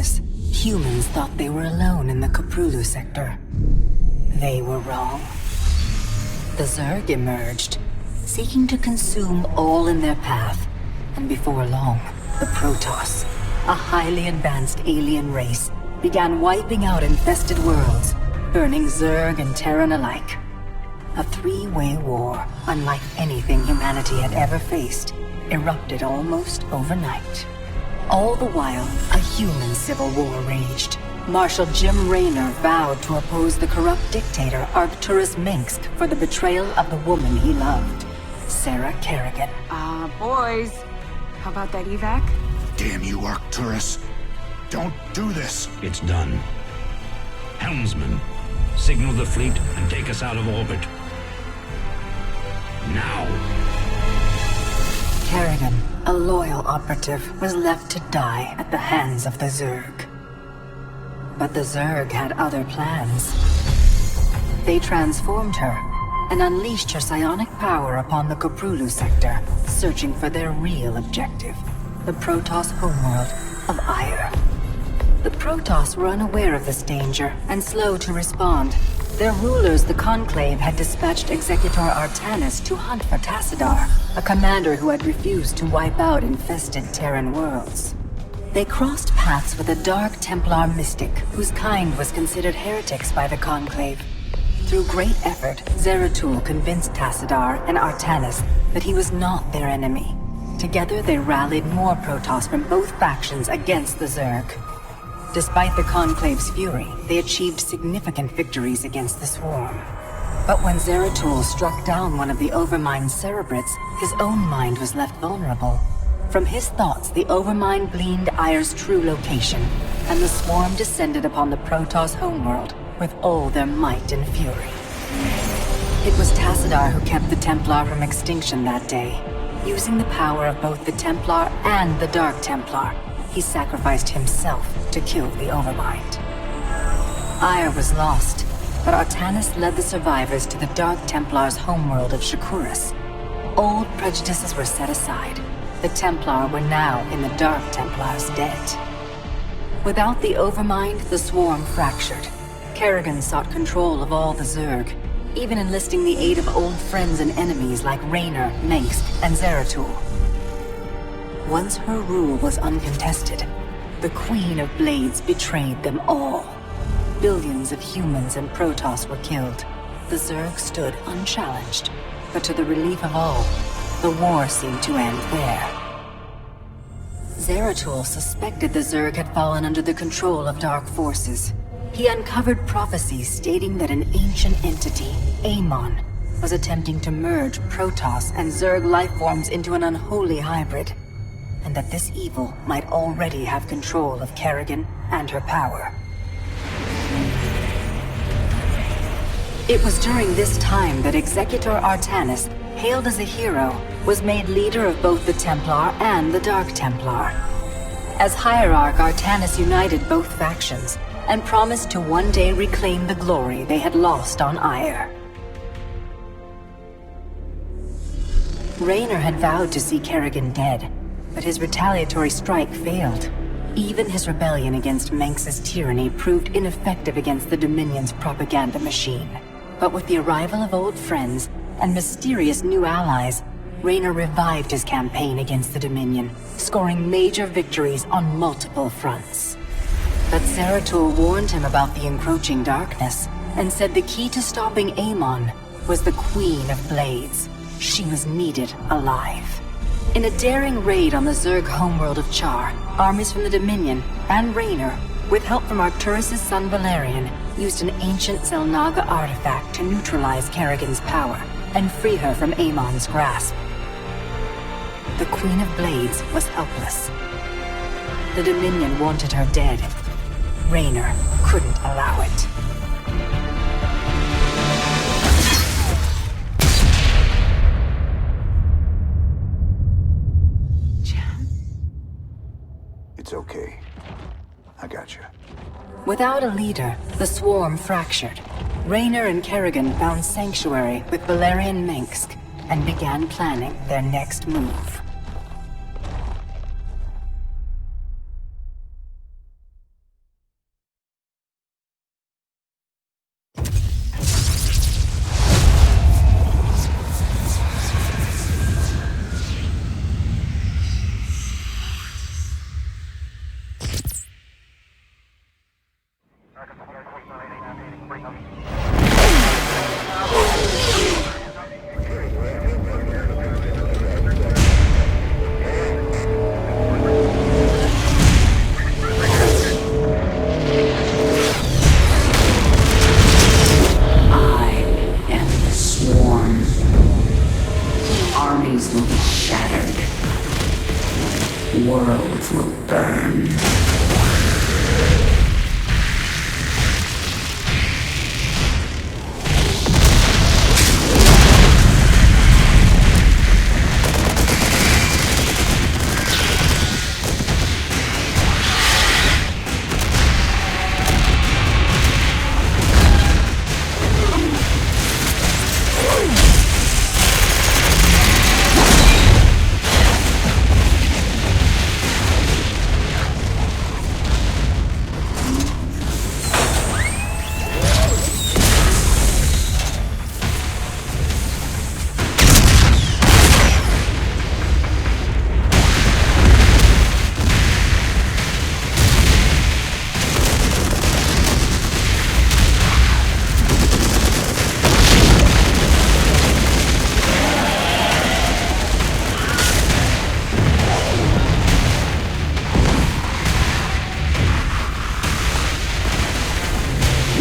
years, humans thought they were alone in the Koprulu sector. They were wrong. The Zerg emerged, seeking to consume all in their path, and before long, the Protoss, a highly advanced alien race, began wiping out infested worlds, burning Zerg and Terran alike. A three-way war, unlike anything humanity had ever faced, erupted almost overnight. All the while, a human civil war raged. Marshal Jim Raynor vowed to oppose the corrupt dictator Arcturus Minsk for the betrayal of the woman he loved, Sarah Kerrigan. Boys, how about that evac? Damn you, Arcturus. Don't do this. It's done. Helmsman, signal the fleet and take us out of orbit. Now! Kerrigan, a loyal operative, was left to die at the hands of the Zerg. But the Zerg had other plans. They transformed her and unleashed her psionic power upon the Koprulu sector, searching for their real objective, the Protoss homeworld of Ire. The Protoss were unaware of this danger and slow to respond. Their rulers, the Conclave, had dispatched Executor Artanis to hunt for Tassadar, a commander who had refused to wipe out infested Terran worlds. They crossed paths with a Dark Templar mystic whose kind was considered heretics by the Conclave. Through great effort, Zeratul convinced Tassadar and Artanis that he was not their enemy. Together they rallied more Protoss from both factions against the Zerg. Despite the Conclave's fury, they achieved significant victories against the Swarm. But when Zeratul struck down one of the Overmind's Cerebrits, his own mind was left vulnerable. From his thoughts, the Overmind gleaned Ire's true location, and the Swarm descended upon the Protoss homeworld with all their might and fury. It was Tassadar who kept the Templar from extinction that day. Using the power of both the Templar and the Dark Templar, he sacrificed himself to kill the Overmind. Ire was lost, but Artanis led the survivors to the Dark Templar's homeworld of Shakuras. Old prejudices were set aside. The Templar were now in the Dark Templar's debt. Without the Overmind, the Swarm fractured. Kerrigan sought control of all the Zerg, even enlisting the aid of old friends and enemies like Raynor, Mengsk, and Zeratul. Once her rule was uncontested, the Queen of Blades betrayed them all. Billions of humans and Protoss were killed. The Zerg stood unchallenged, but to the relief of all, the war seemed to end there. Zeratul suspected the Zerg had fallen under the control of dark forces. He uncovered prophecies stating that an ancient entity, Amon, was attempting to merge Protoss and Zerg lifeforms into an unholy hybrid, and that this evil might already have control of Kerrigan and her power. It was during this time that Executor Artanis, hailed as a hero, was made leader of both the Templar and the Dark Templar. As Hierarch, Artanis united both factions, and promised to one day reclaim the glory they had lost on Ire. Raynor had vowed to see Kerrigan dead, but his retaliatory strike failed. Even his rebellion against Mengsk's tyranny proved ineffective against the Dominion's propaganda machine. But with the arrival of old friends and mysterious new allies, Raynor revived his campaign against the Dominion, scoring major victories on multiple fronts. But Zeratul warned him about the encroaching darkness, and said the key to stopping Amon was the Queen of Blades. She was needed alive. In a daring raid on the Zerg homeworld of Char, armies from the Dominion and Raynor, with help from Arcturus' son Valerian, used an ancient Zelnaga artifact to neutralize Kerrigan's power and free her from Amon's grasp. The Queen of Blades was helpless. The Dominion wanted her dead. Raynor couldn't allow it. It's okay. I got you. Without a leader, the Swarm fractured. Raynor and Kerrigan found sanctuary with Valerian Mengsk and began planning their next move. ' Armies will be shattered. Worlds will burn.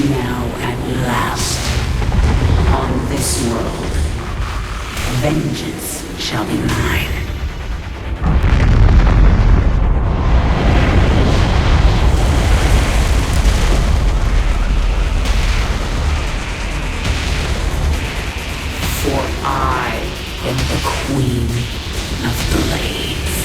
Now at last, on this world, vengeance shall be mine. For I am the Queen of Blades.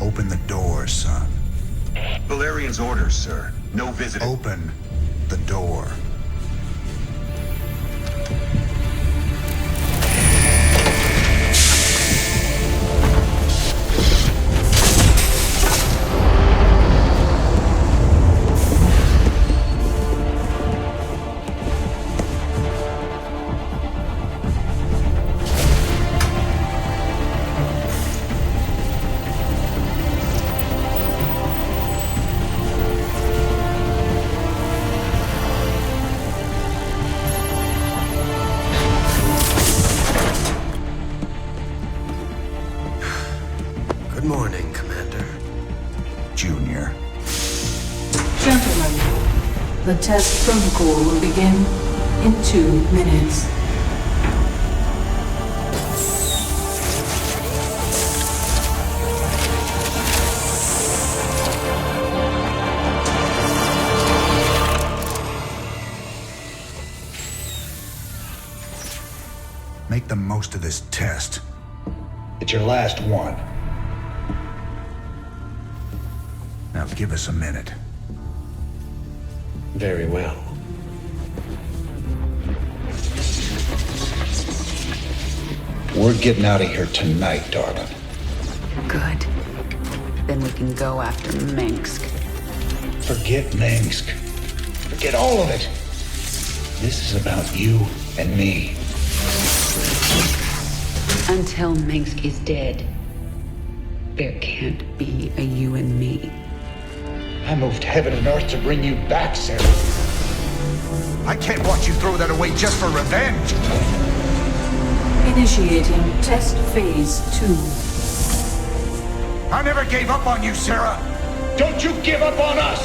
Open the door, son. Valerian's orders, sir. No visitor. Open the door. Good morning, Commander. Junior. Gentlemen, the test protocol will begin in 2 minutes. Make the most of this test. It's your last one. Now give us a minute. Very well. We're getting out of here tonight, darling. Good. Then we can go after Minsk. Forget Minsk. Forget all of it. This is about you and me. Until Minsk is dead, there can't be a you and me. I moved heaven and earth to bring you back, Sarah. I can't watch you throw that away just for revenge. Initiating test phase 2. I never gave up on you, Sarah. Don't you give up on us!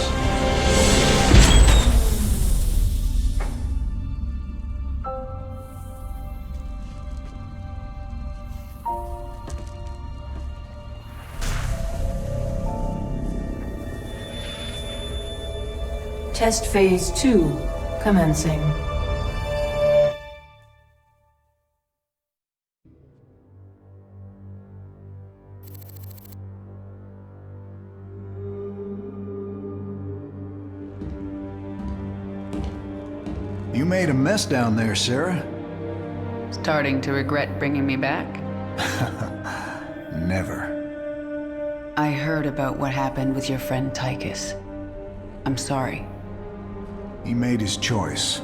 Test Phase 2 commencing. You made a mess down there, Sarah. Starting to regret bringing me back? Never. I heard about what happened with your friend Tychus. I'm sorry. He made his choice.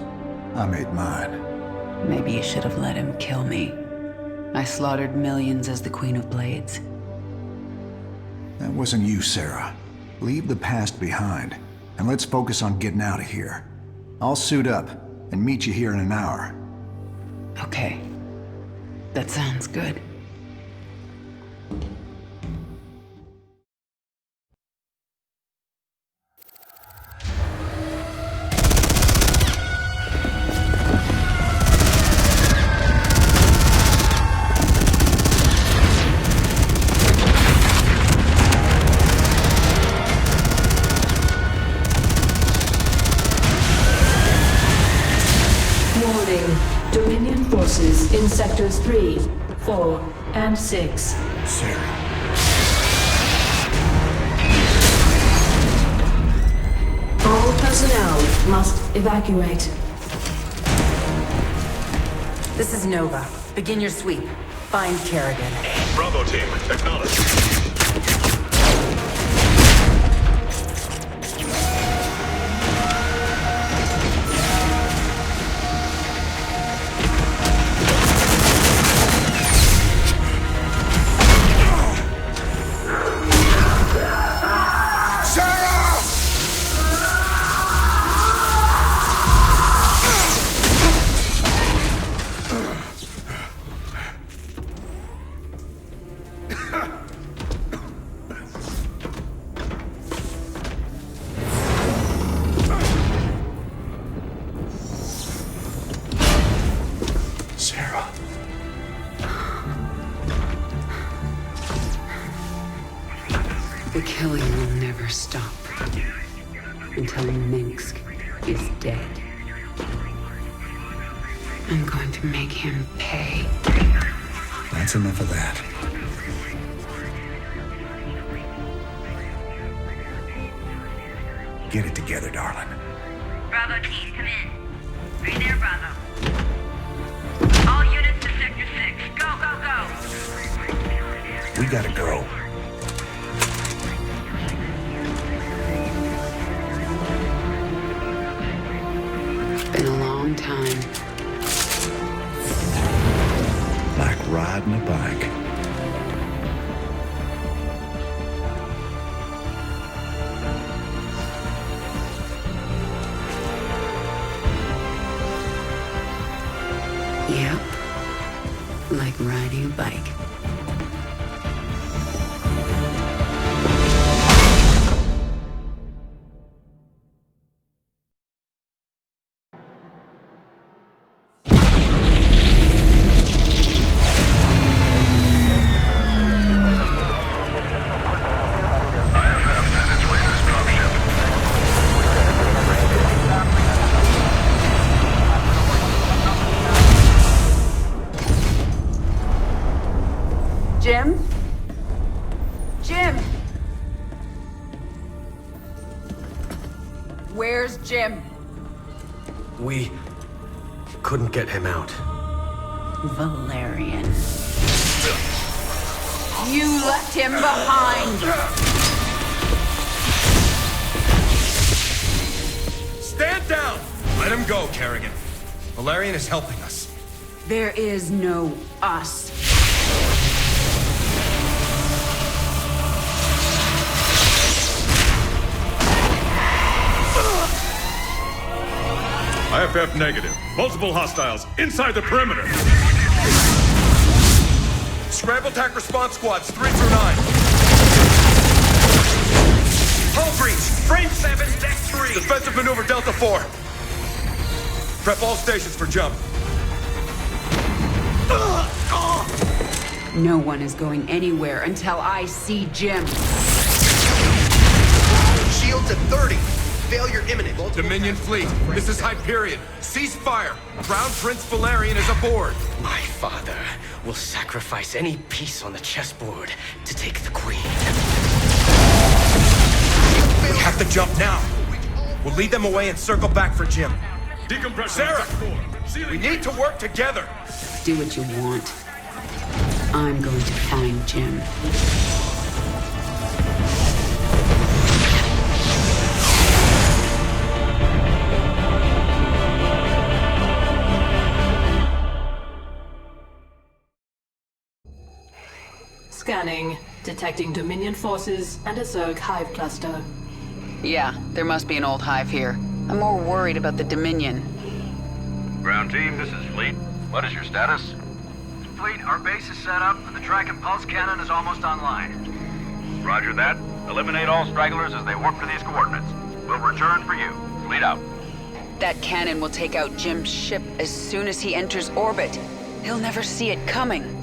I made mine. Maybe you should have let him kill me. I slaughtered millions as the Queen of Blades. That wasn't you, Sarah. Leave the past behind, and let's focus on getting out of here. I'll suit up and meet you here in an hour. Okay. That sounds good. Dominion forces in Sectors 3, 4, and 6. Sarah. All personnel must evacuate. This is Nova. Begin your sweep. Find Kerrigan. Bravo team, acknowledge. The killing will never stop until Minsk is dead. I'm going to make him pay. That's enough of that. Get it together, darling. Bravo team, come in. Are you there, Bravo? All units to Sector 6. Go, go, go! We gotta go. Been a long time. Like riding a bike. Yep. Like riding a bike. Jim? Jim! Where's Jim? We couldn't get him out. Valerian. You left him behind! Stand down! Let him go, Kerrigan. Valerian is helping us. There is no us. IFF negative. Multiple hostiles inside the perimeter. Scramble attack response squads 3 through 9. Hull breach! Frame 7, deck 3! Defensive maneuver Delta 4! Prep all stations for jump. No one is going anywhere until I see Jim. Shields at 30. Failure imminent. Dominion fleet, this is Hyperion. Cease fire. Crown Prince Valerian is aboard. My father will sacrifice any piece on the chessboard to take the queen. We have to jump now. We'll lead them away and circle back for Jim. Sarah, we need to work together. Do what you want. I'm going to find Jim. Scanning. Detecting Dominion forces and a Zerg hive cluster. Yeah, there must be an old hive here. I'm more worried about the Dominion. Ground team, this is Fleet. What is your status? Fleet, our base is set up, and the track and pulse cannon is almost online. Roger that. Eliminate all stragglers as they warp to these coordinates. We'll return for you. Fleet out. That cannon will take out Jim's ship as soon as he enters orbit. He'll never see it coming.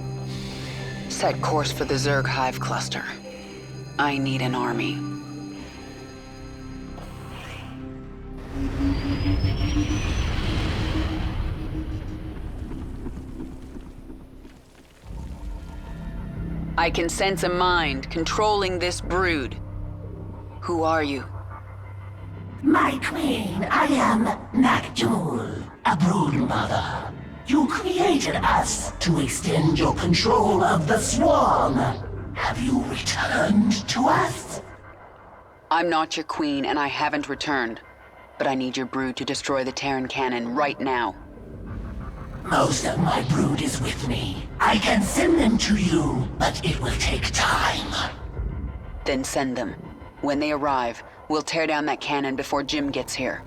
Set course for the Zerg hive cluster. I need an army. I can sense a mind controlling this brood. Who are you? My queen, I am Nakjul, a brood mother. You created us to extend your control of the swarm. Have you returned to us? I'm not your queen, and I haven't returned. But I need your brood to destroy the Terran cannon right now. Most of my brood is with me. I can send them to you, but it will take time. Then send them. When they arrive, we'll tear down that cannon before Jim gets here.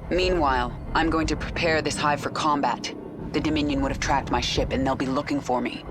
Meanwhile, I'm going to prepare this hive for combat. The Dominion would have tracked my ship, and they'll be looking for me.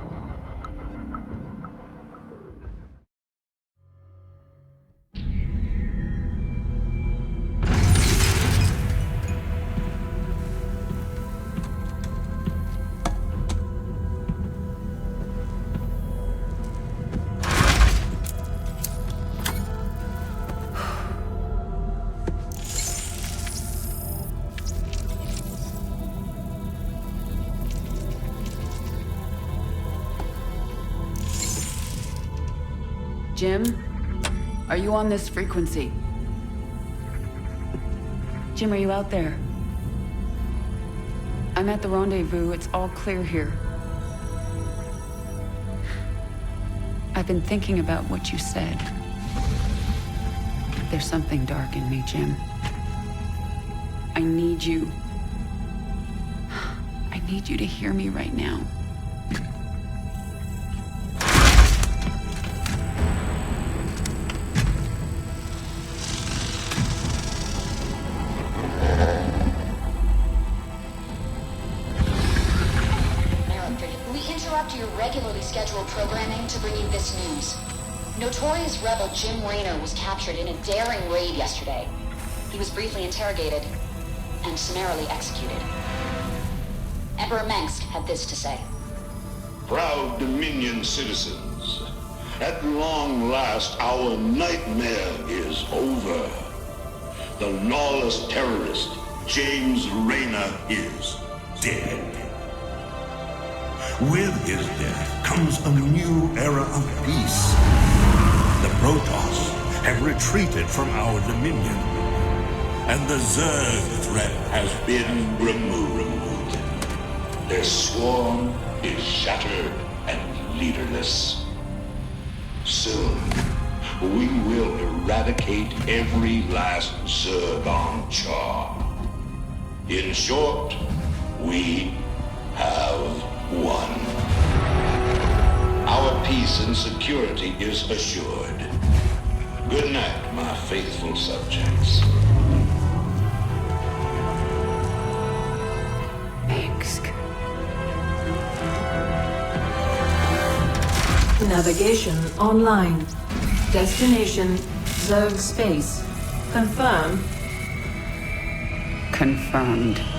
Jim? Are you on this frequency? Jim, are you out there? I'm at the rendezvous. It's all clear here. I've been thinking about what you said. There's something dark in me, Jim. I need you. I need you to hear me right now. Scheduled programming to bring you this news. Notorious rebel Jim Raynor was captured in a daring raid yesterday. He was briefly interrogated and summarily executed. Emperor Mengsk had this to say. Proud Dominion citizens, at long last our nightmare is over. The lawless terrorist James Raynor is dead. With his death comes a new era of peace. The Protoss have retreated from our dominion, and the Zerg threat has been removed. Their swarm is shattered and leaderless. Soon, we will eradicate every last Zerg on Char. In short, we have won. Our peace and security is assured. Good night, my faithful subjects. Mengsk. Navigation online. Destination Zerg space. Confirm. Confirmed.